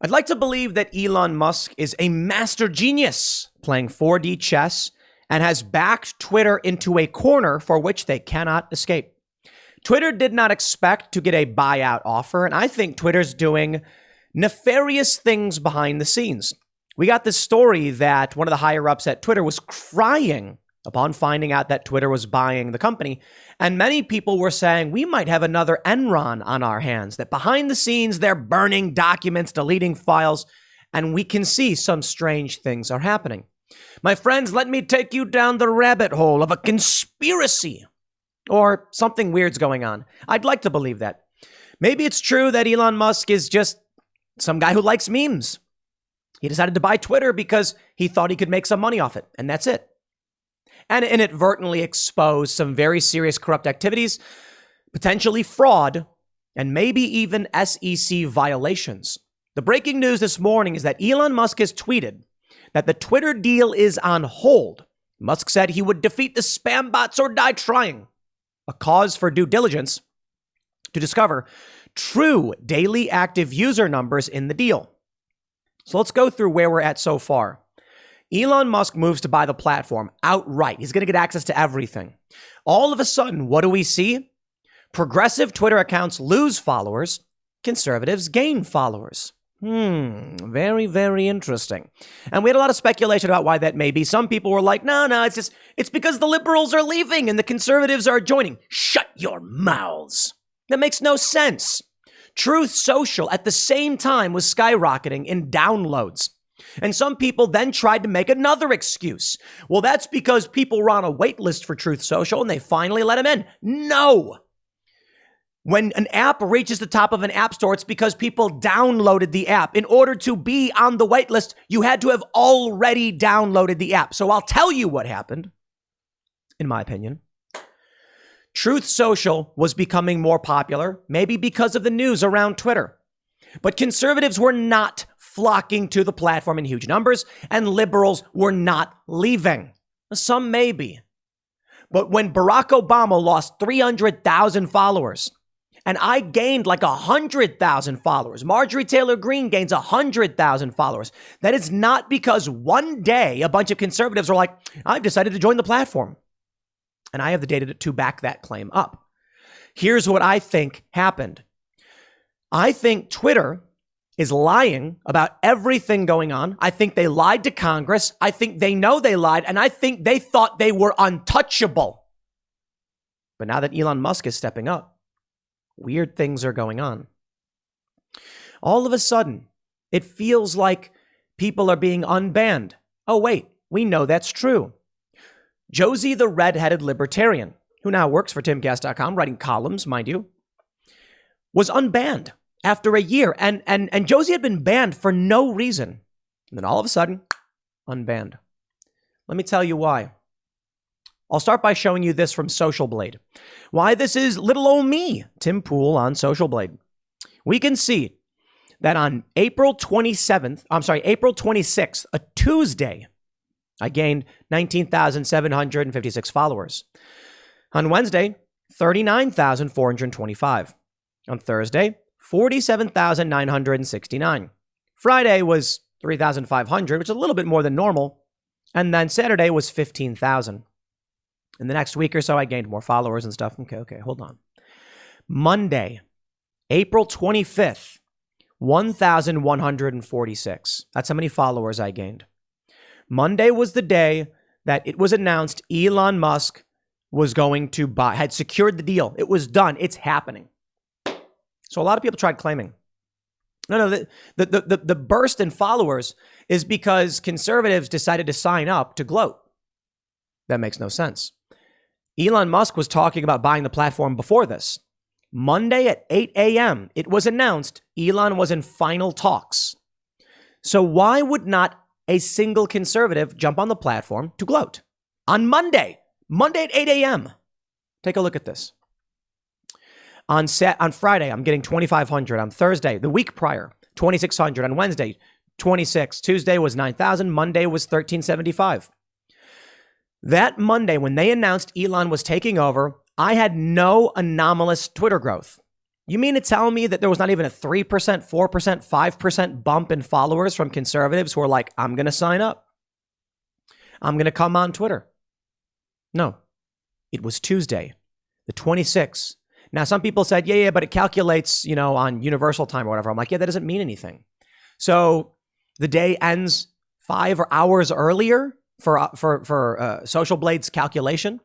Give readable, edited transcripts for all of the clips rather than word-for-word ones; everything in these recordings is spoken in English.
I'd like to believe that Elon Musk is a master genius playing 4D chess and has backed Twitter into a corner for which they cannot escape. Twitter did not expect to get a buyout offer, and I think Twitter's doing nefarious things behind the scenes. We got this story that one of the higher ups at Twitter was crying upon finding out that Twitter was buying the company. And many people were saying we might have another Enron on our hands, that behind the scenes, they're burning documents, deleting files, and we can see some strange things are happening. My friends, let me take you down the rabbit hole of a conspiracy or something weird's going on. I'd like to believe that. Maybe it's true that Elon Musk is just some guy who likes memes. He decided to buy Twitter because he thought he could make some money off it, and that's it. And inadvertently expose some very serious corrupt activities, potentially fraud, and maybe even SEC violations. The breaking news this morning is that Elon Musk has tweeted that the Twitter deal is on hold. Musk said he would defeat the spam bots or die trying. A cause for due diligence to discover true daily active user numbers in the deal. So let's go through where we're at so far. Elon Musk moves to buy the platform outright. He's going to get access to everything. All of a sudden, what do we see? Progressive Twitter accounts lose followers. Conservatives gain followers. Very, very interesting. And we had a lot of speculation about why that may be. Some people were like, no, it's because the liberals are leaving and the conservatives are joining. Shut your mouths. That makes no sense. Truth Social at the same time was skyrocketing in downloads. And some people then tried to make another excuse. Well, that's because people were on a wait list for Truth Social and they finally let them in. No. When an app reaches the top of an app store, it's because people downloaded the app. In order to be on the wait list, you had to have already downloaded the app. So I'll tell you what happened, in my opinion. Truth Social was becoming more popular, maybe because of the news around Twitter. But conservatives were not flocking to the platform in huge numbers, and liberals were not leaving. Some maybe. But when Barack Obama lost 300,000 followers, and I gained like 100,000 followers, Marjorie Taylor Greene gains 100,000 followers, that is not because one day a bunch of conservatives are like, I've decided to join the platform. And I have the data to back that claim up. Here's what I think happened. I think Twitter is lying about everything going on. I think they lied to Congress. I think they know they lied. And I think they thought they were untouchable. But now that Elon Musk is stepping up, weird things are going on. All of a sudden, it feels like people are being unbanned. Oh, wait, we know that's true. Josie the Red-Headed Libertarian, who now works for timcast.com, writing columns, mind you, was unbanned after a year. And Josie had been banned for no reason. And then all of a sudden, unbanned. Let me tell you why. I'll start by showing you this from Social Blade. Why this is little old me, Tim Pool on Social Blade. We can see that on April 26th, a Tuesday, I gained 19,756 followers. On Wednesday, 39,425. On Thursday, 47,969. Friday was 3,500, which is a little bit more than normal. And then Saturday was 15,000. In the next week or so, I gained more followers and stuff. Okay, hold on. Monday, April 25th, 1,146. That's how many followers I gained. Monday was the day that it was announced Elon Musk was going to buy, had secured the deal. It was done. It's happening. So a lot of people tried claiming. No, the burst in followers is because conservatives decided to sign up to gloat. That makes no sense. Elon Musk was talking about buying the platform before this. Monday at 8 a.m., it was announced Elon was in final talks. So why would not a single conservative jump on the platform to gloat? On Monday at 8 a.m. Take a look at this. On Friday, I'm getting 2,500. On Thursday, the week prior, 2,600. On Wednesday, 26. Tuesday was 9,000. Monday was 1,375. That Monday, when they announced Elon was taking over, I had no anomalous Twitter growth. You mean to tell me that there was not even a 3%, 4%, 5% bump in followers from conservatives who are like, I'm going to sign up. I'm going to come on Twitter. No, it was Tuesday, the 26th. Now, some people said, yeah, but it calculates, on universal time or whatever. I'm like, yeah, that doesn't mean anything. So the day ends 5 hours earlier for Social Blade's calculation.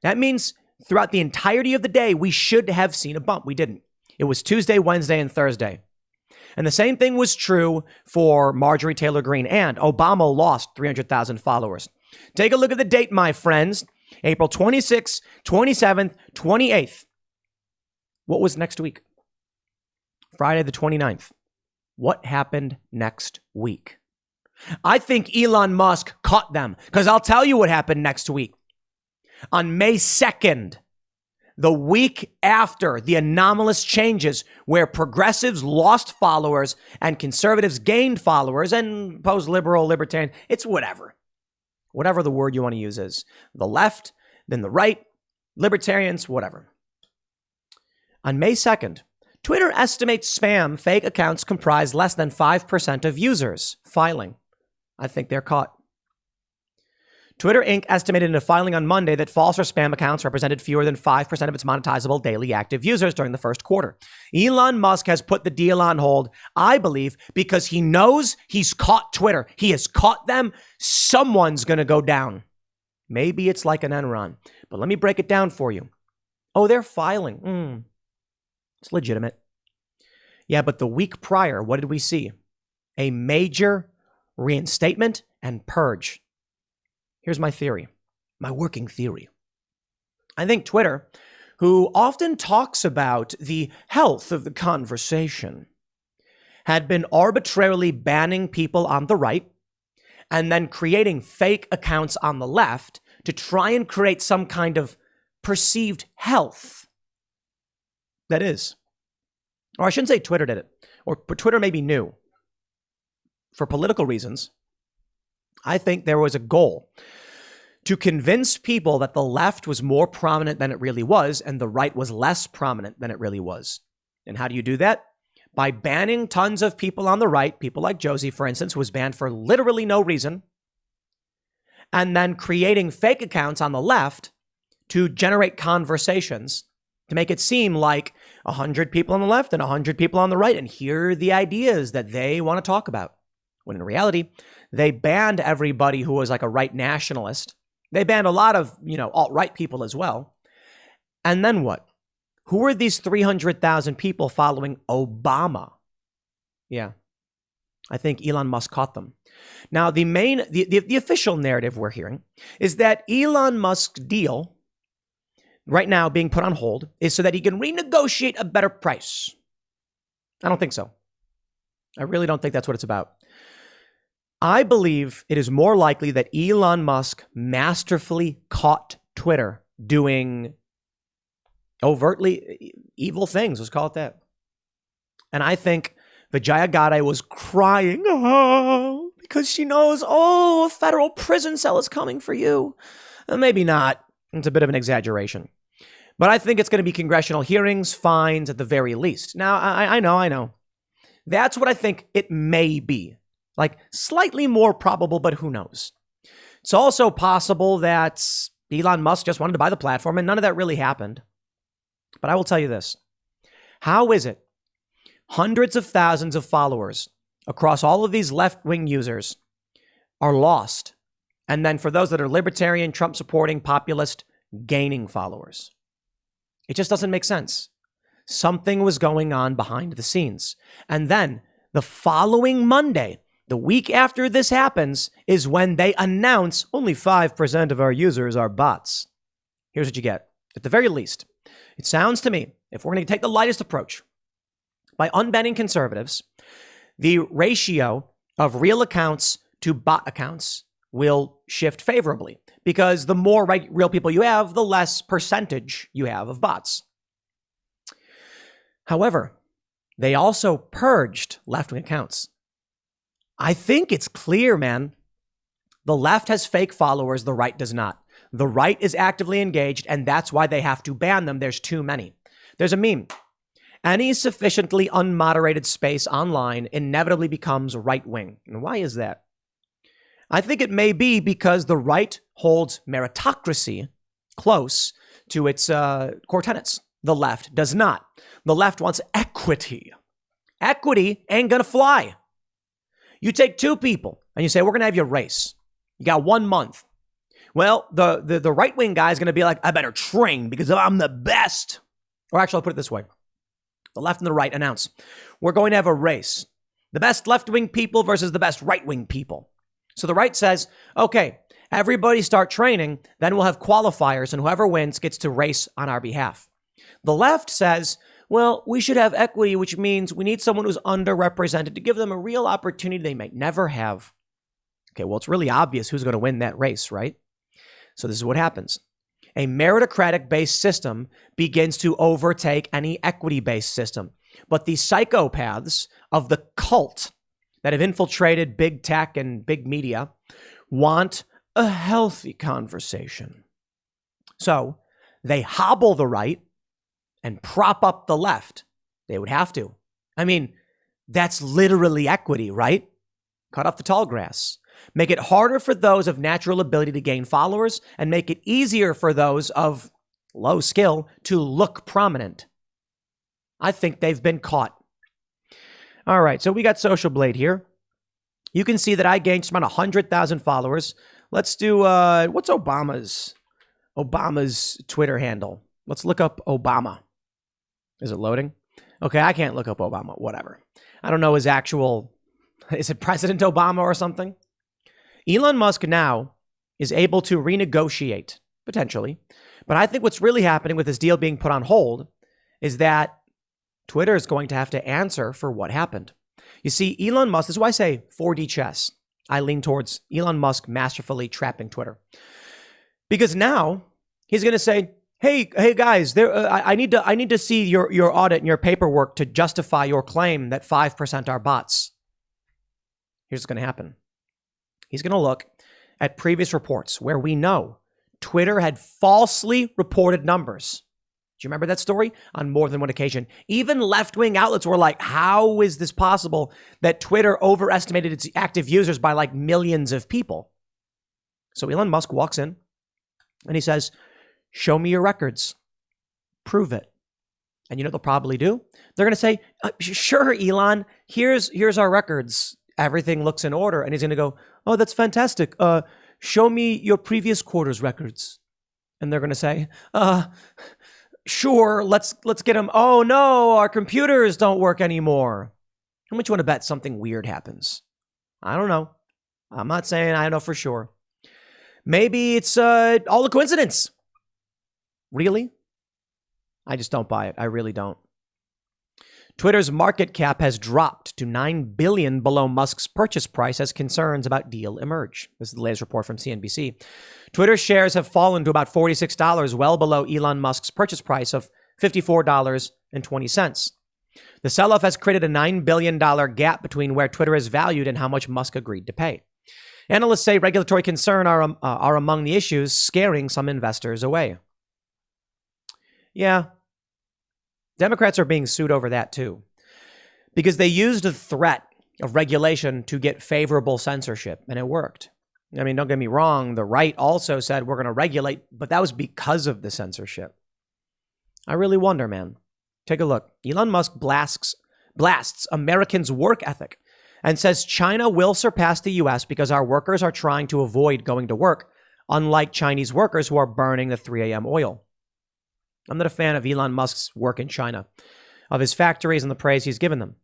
That means throughout the entirety of the day, we should have seen a bump. We didn't. It was Tuesday, Wednesday, and Thursday. And the same thing was true for Marjorie Taylor Greene, and Obama lost 300,000 followers. Take a look at the date, my friends. April 26th, 27th, 28th. What was next week? Friday the 29th. What happened next week? I think Elon Musk caught them, because I'll tell you what happened next week. On May 2nd, the week after the anomalous changes where progressives lost followers and conservatives gained followers and post-liberal, libertarian, it's whatever. Whatever the word you want to use is. The left, then the right, libertarians, whatever. On May 2nd, Twitter estimates spam fake accounts comprise less than 5% of users filing. I think they're caught. Twitter Inc. estimated in a filing on Monday that false or spam accounts represented fewer than 5% of its monetizable daily active users during the first quarter. Elon Musk has put the deal on hold, I believe, because he knows he's caught Twitter. He has caught them. Someone's going to go down. Maybe it's like an Enron, but let me break it down for you. Oh, they're filing. It's legitimate. Yeah, but the week prior, what did we see? A major reinstatement and purge. Here's my theory, my working theory. I think Twitter, who often talks about the health of the conversation, had been arbitrarily banning people on the right and then creating fake accounts on the left to try and create some kind of perceived health. That is. Or I shouldn't say Twitter did it, but Twitter maybe knew. For political reasons, I think there was a goal to convince people that the left was more prominent than it really was and the right was less prominent than it really was. And how do you do that? By banning tons of people on the right, people like Josie, for instance, who was banned for literally no reason, and then creating fake accounts on the left to generate conversations to make it seem like 100 people on the left and 100 people on the right, and here are the ideas that they want to talk about. When in reality, they banned everybody who was like a right nationalist. They banned a lot of, alt-right people as well. And then what? Who are these 300,000 people following Obama? Yeah, I think Elon Musk caught them. Now, the official narrative we're hearing is that Elon Musk's deal right now being put on hold is so that he can renegotiate a better price. I don't think so. I really don't think that's what it's about. I believe it is more likely that Elon Musk masterfully caught Twitter doing overtly evil things. Let's call it that. And I think Vijaya Gadde was crying because she knows, a federal prison cell is coming for you. Maybe not. It's a bit of an exaggeration. But I think it's going to be congressional hearings, fines at the very least. Now, I know. That's what I think it may be. Like, slightly more probable, but who knows? It's also possible that Elon Musk just wanted to buy the platform and none of that really happened. But I will tell you this. How is it hundreds of thousands of followers across all of these left-wing users are lost, and then for those that are libertarian, Trump-supporting, populist, gaining followers? It just doesn't make sense. Something was going on behind the scenes. And then the following Monday, the week after this happens, is when they announce only 5% of our users are bots. Here's what you get. At the very least, it sounds to me, if we're going to take the lightest approach, by unbanning conservatives, the ratio of real accounts to bot accounts will shift favorably, because the more real people you have, the less percentage you have of bots. However, they also purged left-wing accounts. I think it's clear, man. The left has fake followers, the right does not. The right is actively engaged, and that's why they have to ban them. There's too many. There's a meme, Any sufficiently unmoderated space online inevitably becomes right-wing. And why is that? I think it may be because the right holds meritocracy close to its core tenets. The left does not. The left wants equity. Equity ain't gonna fly. You take two people and you say, we're gonna have your race. You got 1 month. Well, the right-wing guy is gonna be like, I better train because I'm the best. Or actually, I'll put it this way. The left and the right announce, we're going to have a race. The best left-wing people versus the best right-wing people. So the right says, okay, everybody start training, then we'll have qualifiers, and whoever wins gets to race on our behalf. The left says, well, we should have equity, which means we need someone who's underrepresented to give them a real opportunity they might never have. Okay, well, it's really obvious who's going to win that race, right? So this is what happens. A meritocratic-based system begins to overtake any equity-based system. But the psychopaths of the cult that have infiltrated big tech and big media want a healthy conversation. So they hobble the right and prop up the left. They would have to. I mean, that's literally equity, right? Cut off the tall grass. Make it harder for those of natural ability to gain followers and make it easier for those of low skill to look prominent. I think they've been caught. All right, so we got Social Blade here. You can see that I gained just about 100,000 followers. Let's do, what's Obama's Twitter handle? Let's look up Obama. Is it loading? Okay, I can't look up Obama, whatever. I don't know his actual, is it President Obama or something? Elon Musk now is able to renegotiate, potentially. But I think what's really happening with this deal being put on hold is that Twitter is going to have to answer for what happened. You see, Elon Musk, this is why I say 4D chess. I lean towards Elon Musk masterfully trapping Twitter. Because now he's going to say, hey guys, I need to see your audit and your paperwork to justify your claim that 5% are bots. Here's what's going to happen. He's going to look at previous reports where we know Twitter had falsely reported numbers. Do you remember that story? On more than one occasion. Even left-wing outlets were like, how is this possible that Twitter overestimated its active users by like millions of people? So Elon Musk walks in and he says, show me your records. Prove it. And you know what they'll probably do? They're going to say, sure, Elon, here's our records. Everything looks in order. And he's going to go, oh, that's fantastic. Show me your previous quarter's records. And they're going to say, sure, let's get them. Oh, no, our computers don't work anymore. How much you want to bet something weird happens? I don't know. I'm not saying I know for sure. Maybe it's all a coincidence. Really? I just don't buy it. I really don't. Twitter's market cap has dropped to $9 billion below Musk's purchase price as concerns about deal emerge. This is the latest report from CNBC. Twitter's shares have fallen to about $46, well below Elon Musk's purchase price of $54.20. The sell-off has created a $9 billion gap between where Twitter is valued and how much Musk agreed to pay. Analysts say regulatory concern are among the issues scaring some investors away. Yeah. Democrats are being sued over that too, because they used a threat of regulation to get favorable censorship, and it worked. I mean, don't get me wrong. The right also said we're going to regulate, but that was because of the censorship. I really wonder, man. Take a look. Elon Musk blasts Americans' work ethic and says China will surpass the U.S. because our workers are trying to avoid going to work, unlike Chinese workers who are burning the 3 a.m. oil. I'm not a fan of Elon Musk's work in China, of his factories and the praise he's given them.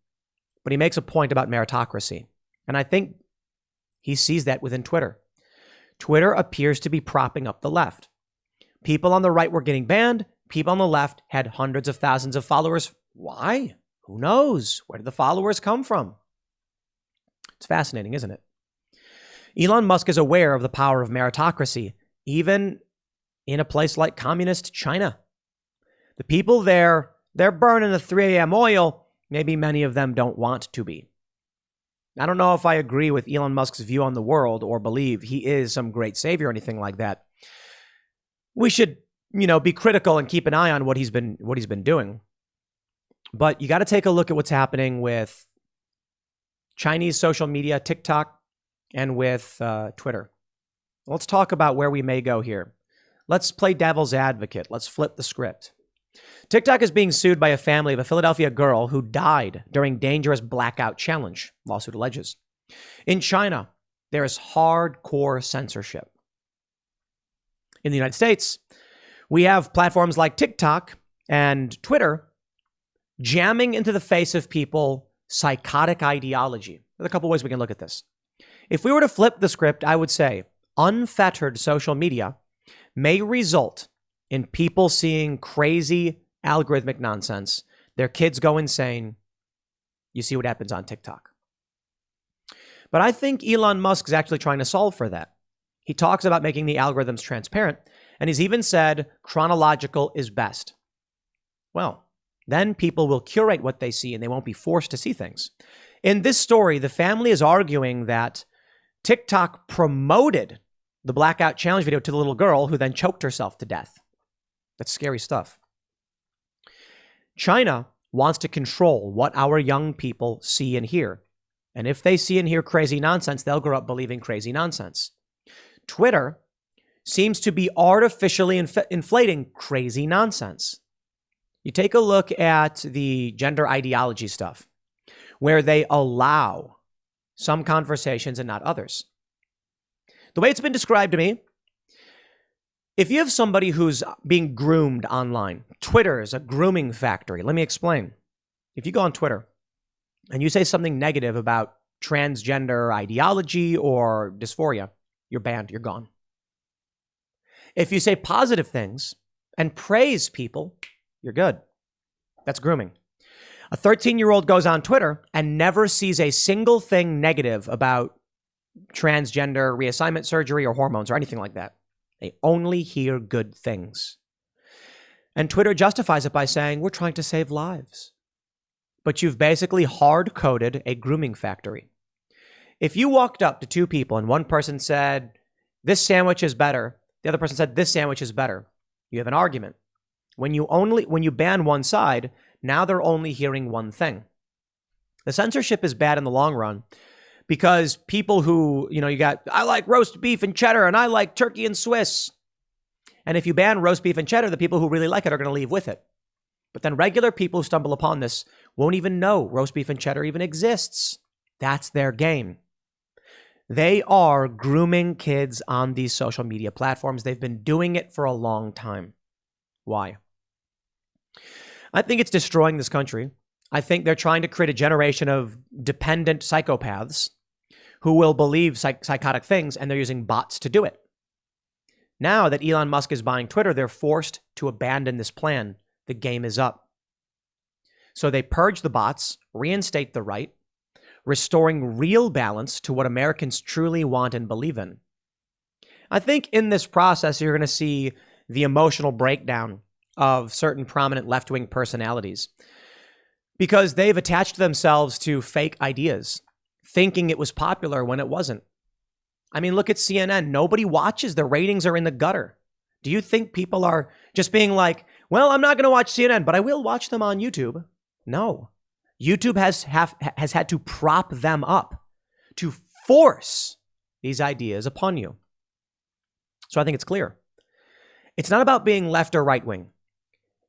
But he makes a point about meritocracy. And I think he sees that within Twitter. Twitter appears to be propping up the left. People on the right were getting banned. People on the left had hundreds of thousands of followers. Why? Who knows? Where did the followers come from? It's fascinating, isn't it? Elon Musk is aware of the power of meritocracy, even in a place like communist China. The people there, they're burning the 3 a.m. oil. Maybe many of them don't want to be. I don't know if I agree with Elon Musk's view on the world or believe he is some great savior or anything like that. We should, be critical and keep an eye on what he's been doing. But you got to take a look at what's happening with Chinese social media, TikTok, and with Twitter. Let's talk about where we may go here. Let's play devil's advocate. Let's flip the script. TikTok is being sued by a family of a Philadelphia girl who died during dangerous blackout challenge, lawsuit alleges. In China, there is hardcore censorship. In the United States, we have platforms like TikTok and Twitter jamming into the face of people psychotic ideology. There's a couple ways we can look at this. If we were to flip the script, I would say unfettered social media may result in people seeing crazy algorithmic nonsense. Their kids go insane. You see what happens on TikTok. But I think Elon Musk is actually trying to solve for that. He talks about making the algorithms transparent, and he's even said chronological is best. Well, then people will curate what they see and they won't be forced to see things. In this story, the family is arguing that TikTok promoted the blackout challenge video to the little girl who then choked herself to death. That's scary stuff. China wants to control what our young people see and hear. And if they see and hear crazy nonsense, they'll grow up believing crazy nonsense. Twitter seems to be artificially inflating crazy nonsense. You take a look at the gender ideology stuff, where they allow some conversations and not others. The way it's been described to me, if you have somebody who's being groomed online, Twitter is a grooming factory. Let me explain. If you go on Twitter and you say something negative about transgender ideology or dysphoria, you're banned, you're gone. If you say positive things and praise people, you're good. That's grooming. A 13-year-old goes on Twitter and never sees a single thing negative about transgender reassignment surgery or hormones or anything like that. They only hear good things. And Twitter justifies it by saying, we're trying to save lives. But you've basically hard-coded a grooming factory. If you walked up to two people and one person said, this sandwich is better, the other person said, this sandwich is better, you have an argument. When you ban one side, now they're only hearing one thing. The censorship is bad in the long run because people who, I like roast beef and cheddar and I like turkey and Swiss. And if you ban roast beef and cheddar, the people who really like it are going to leave with it. But then regular people who stumble upon this won't even know roast beef and cheddar even exists. That's their game. They are grooming kids on these social media platforms. They've been doing it for a long time. Why? I think it's destroying this country. I think they're trying to create a generation of dependent psychopaths who will believe psychotic things, and they're using bots to do it. Now that Elon Musk is buying Twitter, they're forced to abandon this plan. The game is up. So they purge the bots, reinstate the right, restoring real balance to what Americans truly want and believe in. I think in this process, you're going to see the emotional breakdown of certain prominent left-wing personalities because they've attached themselves to fake ideas, thinking it was popular when it wasn't. I mean, look at CNN. Nobody watches. The ratings are in the gutter. Do you think people are just being like, well, I'm not going to watch CNN, but I will watch them on YouTube? No. YouTube has had to prop them up to force these ideas upon you. So I think it's clear. It's not about being left or right wing.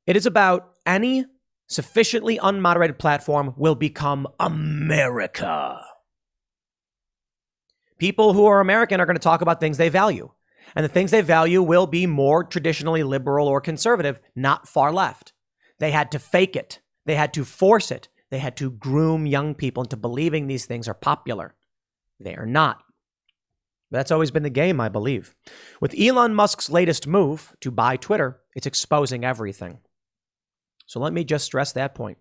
It is about any sufficiently unmoderated platform will become America. People who are American are going to talk about things they value. And the things they value will be more traditionally liberal or conservative, not far left. They had to fake it. They had to force it. They had to groom young people into believing these things are popular. They are not. That's always been the game, I believe. With Elon Musk's latest move to buy Twitter, it's exposing everything. So let me just stress that point.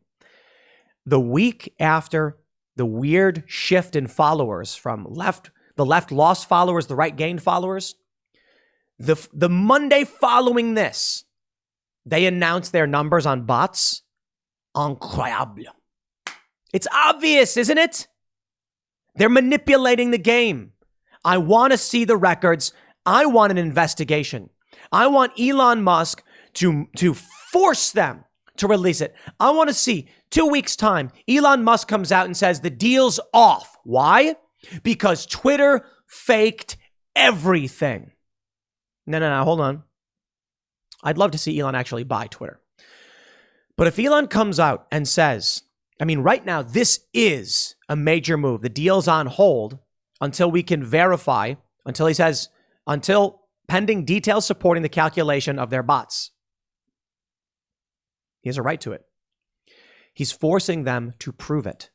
The week after the weird shift in followers from the left lost followers, the right gained followers, the Monday following this, they announced their numbers on bots. Incroyable. It's obvious, isn't it? They're manipulating the game. I want to see the records. I want an investigation. I want Elon Musk to force them to release it. I want to see 2 weeks' time, Elon Musk comes out and says the deal's off. Why? Because Twitter faked everything. No, hold on. I'd love to see Elon actually buy Twitter. But if Elon comes out and says, I mean, right now, this is a major move. The deal's on hold until we can verify, until he says, until pending details supporting the calculation of their bots. He has a right to it. He's forcing them to prove it.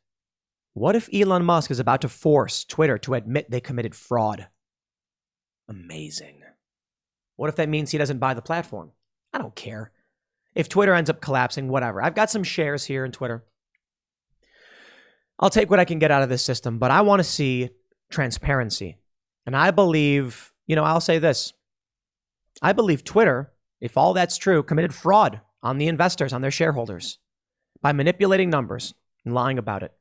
What if Elon Musk is about to force Twitter to admit they committed fraud? Amazing. What if that means he doesn't buy the platform? I don't care. If Twitter ends up collapsing, whatever. I've got some shares here in Twitter. I'll take what I can get out of this system, but I want to see transparency. And I believe, I'll say this. I believe Twitter, if all that's true, committed fraud on the investors, on their shareholders, by manipulating numbers and lying about it.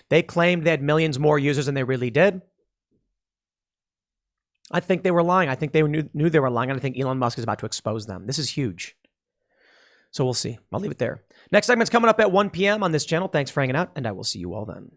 They claimed they had millions more users than they really did. I think they were lying. I think they knew they were lying, and I think Elon Musk is about to expose them. This is huge. So we'll see. I'll leave it there. Next segment's coming up at 1 p.m. on this channel. Thanks for hanging out, and I will see you all then.